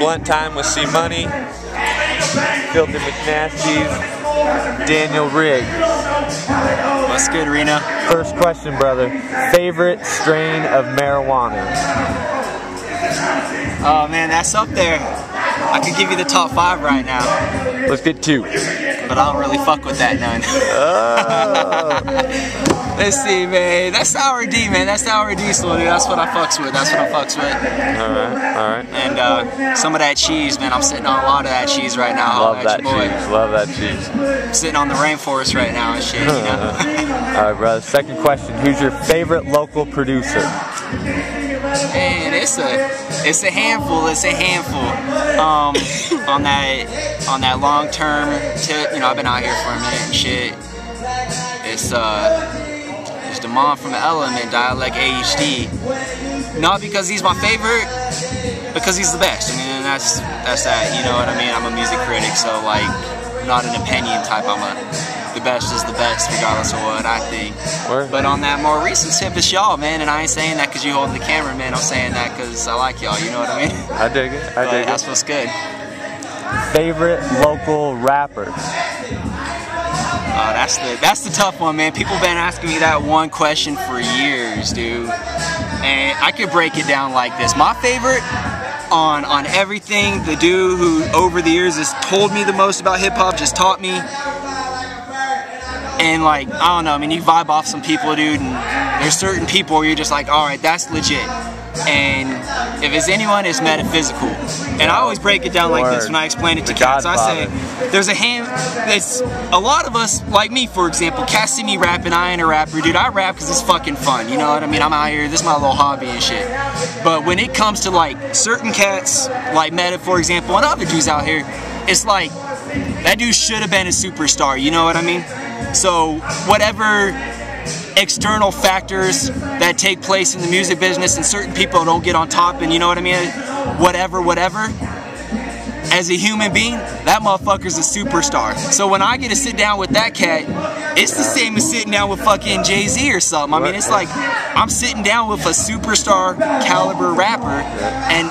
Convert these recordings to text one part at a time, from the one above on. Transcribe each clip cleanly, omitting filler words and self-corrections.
Blunt Time with C Money, Filthy McNasties, Daniel Riggs. What's good, Reno? First question, brother. Favorite strain of marijuana? Oh man, that's up there. I could give you the top 5 right now. Let's get 2. But I don't really fuck with that none. Oh. Let's see, man. That's Sour D, man. That's Sour Diesel, dude. That's what I fucks with. That's what I fucks with. Alright. And some of that cheese, man. I'm sitting on a lot of that cheese right now. Love that cheese. Love that cheese. I'm sitting on the rainforest right now and shit, you know? Alright, brother. Second question. Who's your favorite local producer? Man, it's a handful. It's a handful. On that long term tip, you know, I've been out here for a minute and shit. It's Damon from Element, Dialect AHD. Not because he's my favorite, because he's the best. I mean, that's that. You know what I mean? I'm a music critic, so like, not an opinion type. The best is the best, regardless of what I think. Word. But on that more recent tip, it's y'all, man. And I ain't saying that because you holding the camera, man. I'm saying that because I like y'all. You know what I mean? I dig it. I dig it. That's what's good. Favorite local rapper? That's the tough one, man. People been asking me that one question for years, dude. And I could break it down like this. My favorite on everything, the dude who over the years has told me the most about hip hop, just taught me. And like, I don't know, I mean, you vibe off some people, dude, and there's certain people where you're just like, alright, that's legit. And if it's anyone, it's Metaphysical. And I always break it down like this when I explain it to cats. I say, there's a lot of us, like me for example, cats see me rapping, I ain't a rapper, dude. I rap because it's fucking fun, you know what I mean? I'm out here, this is my little hobby and shit. But when it comes to like certain cats, like Meta for example, and other dudes out here, it's like, that dude should have been a superstar, you know what I mean? So whatever external factors that take place in the music business and certain people don't get on top and you know what I mean, whatever, as a human being, that motherfucker's a superstar. So when I get to sit down with that cat, it's the same as sitting down with fucking Jay-Z or something. I mean, it's like I'm sitting down with a superstar caliber rapper and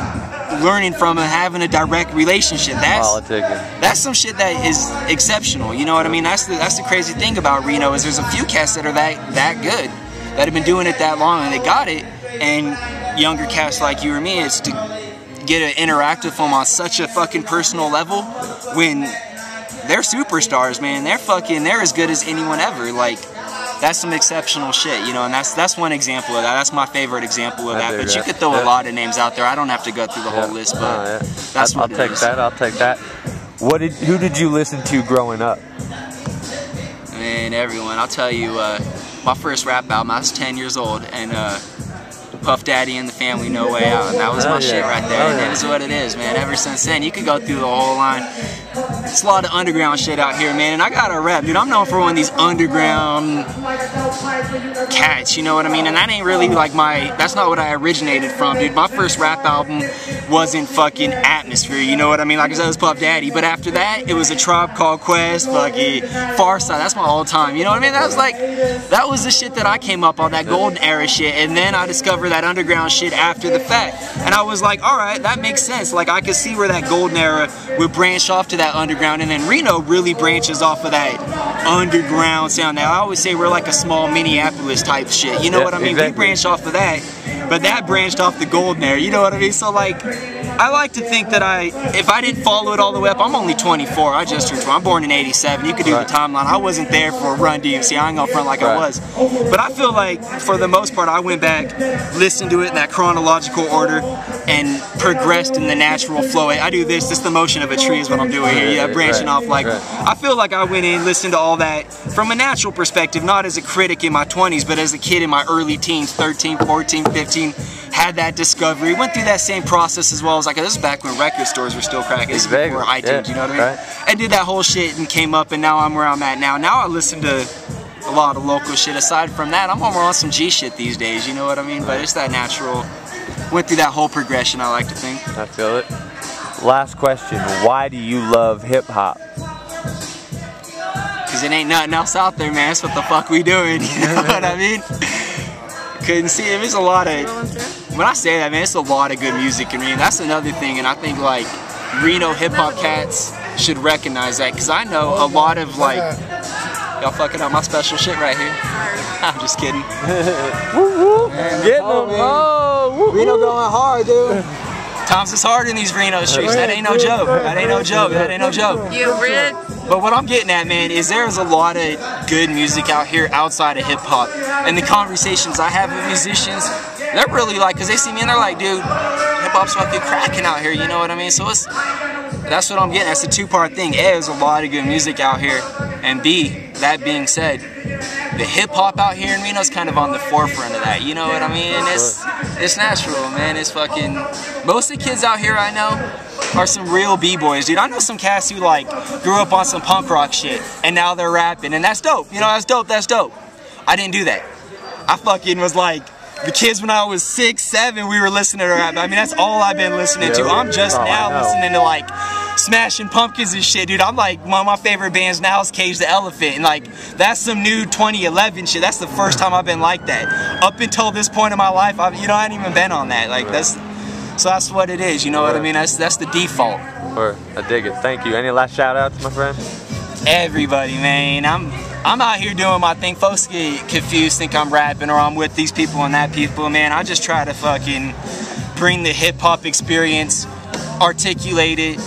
learning from him, having a direct relationship. That's some shit that is exceptional. You know what I mean? That's the crazy thing about Reno is there's a few cats that are that good, that have been doing it that long and they got it. And younger cats like you or me, it's to get to interact with them on such a fucking personal level when they're superstars, man. They're as good as anyone ever. Like, that's some exceptional shit, you know, and that's one example of that. That's my favorite example of that. But you could throw a lot of names out there. I don't have to go through the whole list, but that's what it is. I'll take that. Who did you listen to growing up? Man, everyone. I'll tell you, my first rap album, I was 10 years old, and Puff Daddy and the Family, No Way Out. And that was my shit right there. And it is what it is, man. Ever since then, you could go through the whole line. It's a lot of underground shit out here, man. And I gotta rap, dude. I'm known for one of these underground cats, you know what I mean? And that ain't really like that's not what I originated from, dude. My first rap album wasn't fucking Atmosphere, you know what I mean? Like I said, it was Puff Daddy. But after that, it was A Tribe Called Quest, fucking Pharcyde. That's my all time, you know what I mean? That was the shit that I came up on, that golden era shit. And then I discovered that underground shit after the fact. And I was like, alright, that makes sense. Like, I could see where that golden era would branch off to that underground, and then Reno really branches off of that underground sound. Now, I always say we're like a small Minneapolis type shit, you know what I mean? Exactly. We branched off of that, but that branched off the golden era, you know what I mean? So like, I like to think that if I didn't follow it all the way up, I'm only 24, I just turned 20, I'm born in 87, you could do the timeline. I wasn't there for Run DMC, I ain't gonna front like I was. But I feel like, for the most part, I went back, listened to it in that chronological order, and progressed in the natural flow. I do this the motion of a tree is what I'm doing here, yeah, branching off like, I feel like I went in, listened to all that from a natural perspective, not as a critic in my 20s, but as a kid in my early teens, 13, 14, 15, had that discovery, went through that same process as well as like, this is back when record stores were still cracking, this is before iTunes, you know what I mean? And did that whole shit and came up, and now I'm where I'm at now. Now I listen to a lot of local shit. Aside from that, I'm more on some G shit these days, you know what I mean? But it's that natural, went through that whole progression, I like to think. I feel it. Last question, why do you love hip-hop? Because it ain't nothing else out there, man. That's what the fuck we doing, you know what I mean? Couldn't see it. There's a lot of when I say that, man, it's a lot of good music in Reno. That's another thing, and I think like Reno hip hop cats should recognize that, because I know a lot of like, y'all fucking up my special shit right here. I'm just kidding. Getting them. Oh, Reno going hard, dude. Times is hard in these Reno streets. That ain't no joke. That ain't no joke. That ain't no joke. You Red? But what I'm getting at, man, is there's a lot of good music out here outside of hip hop. And the conversations I have with musicians, they're really like, because they see me and they're like, dude, hip hop's fucking cracking out here, you know what I mean? So that's what I'm getting. That's a two-part thing. A, there's a lot of good music out here. And B, that being said, the hip hop out here in Reno is kind of on the forefront of that, you know what I mean? And it's natural, man. It's fucking, most of the kids out here I know are some real b-boys, dude. I know some cats who like grew up on some punk rock shit and now they're rapping, and that's dope. You know, that's dope, that's dope. I didn't do that. I fucking was like, the kids when I was 6, 7, we were listening to rap. I mean, that's all I've been listening to. I'm just now listening to like Smashing Pumpkins and shit, dude. I'm like, one of my favorite bands now is Cage the Elephant, and like, that's some new 2011 shit. That's the first time I've been like that. Up until this point in my life, I hadn't even been on that. Like, so that's what it is, you know what I mean? That's the default. I dig it. Thank you. Any last shout outs, my friend? Everybody, man. I'm out here doing my thing. Folks get confused, think I'm rapping or I'm with these people and that people. Man, I just try to fucking bring the hip hop experience, articulate it,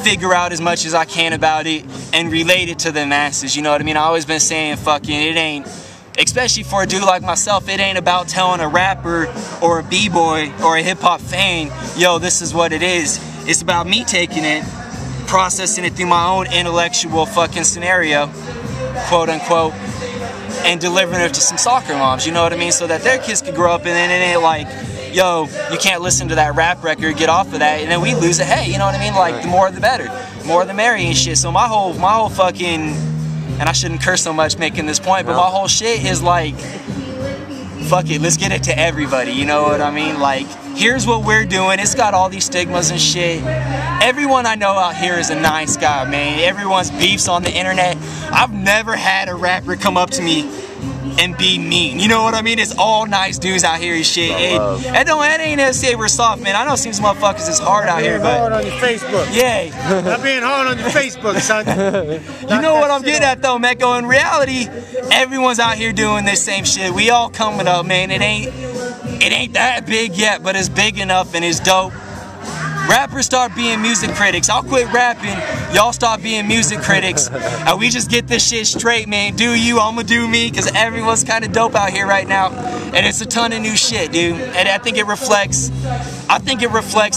figure out as much as I can about it, and relate it to the masses, you know what I mean? I've always been saying fucking it ain't, especially for a dude like myself, it ain't about telling a rapper or a b-boy or a hip hop fan, yo, this is what it is. It's about me taking it, processing it through my own intellectual fucking scenario, quote unquote, and delivering it to some soccer moms, you know what I mean? So that their kids could grow up and then it ain't like, yo, you can't listen to that rap record, get off of that, and then we lose it. Hey, you know what I mean? Like, the more the better, more the merry and shit. So my whole fucking, and I shouldn't curse so much making this point, but my whole shit is like, fuck it, let's get it to everybody, you know what I mean? Like, here's what we're doing. It's got all these stigmas and shit. Everyone I know out here is a nice guy, man. Everyone's beefs on the internet. I've never had a rapper come up to me and be mean, you know what I mean? It's all nice dudes out here and shit. That ain't necessarily we're soft, man. I know some hard is hard out here, but hard on your Facebook. Yeah. Not being hard on your Facebook, son. You know what I'm getting at though, Mecco? In reality, everyone's out here doing this same shit. We all coming up, man. It ain't that big yet, but it's big enough and it's dope. Rappers start being music critics. I'll quit rapping, y'all start being music critics, and we just get this shit straight, man. Do you, I'ma do me, because everyone's kind of dope out here right now, and it's a ton of new shit, dude. And I think it reflects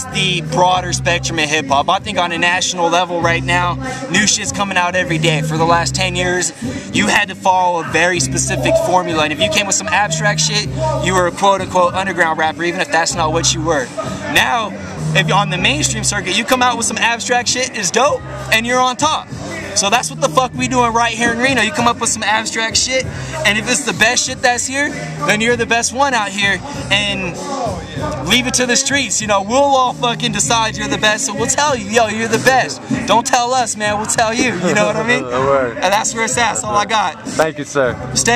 the broader spectrum of hip hop. I think on a national level right now, new shit's coming out every day. For the last 10 years, you had to follow a very specific formula, and if you came with some abstract shit, you were a quote-unquote underground rapper, even if that's not what you were. Now, if you're on the mainstream circuit, you come out with some abstract shit, it's dope, and you're on top. So that's what the fuck we doing right here in Reno. You come up with some abstract shit, and if it's the best shit that's here, then you're the best one out here, and leave it to the streets. You know, we'll all fucking decide you're the best, so we'll tell you, yo, you're the best. Don't tell us, man, we'll tell you, you know what I mean? And that's where it's at, that's all I got. Thank you, sir. Stay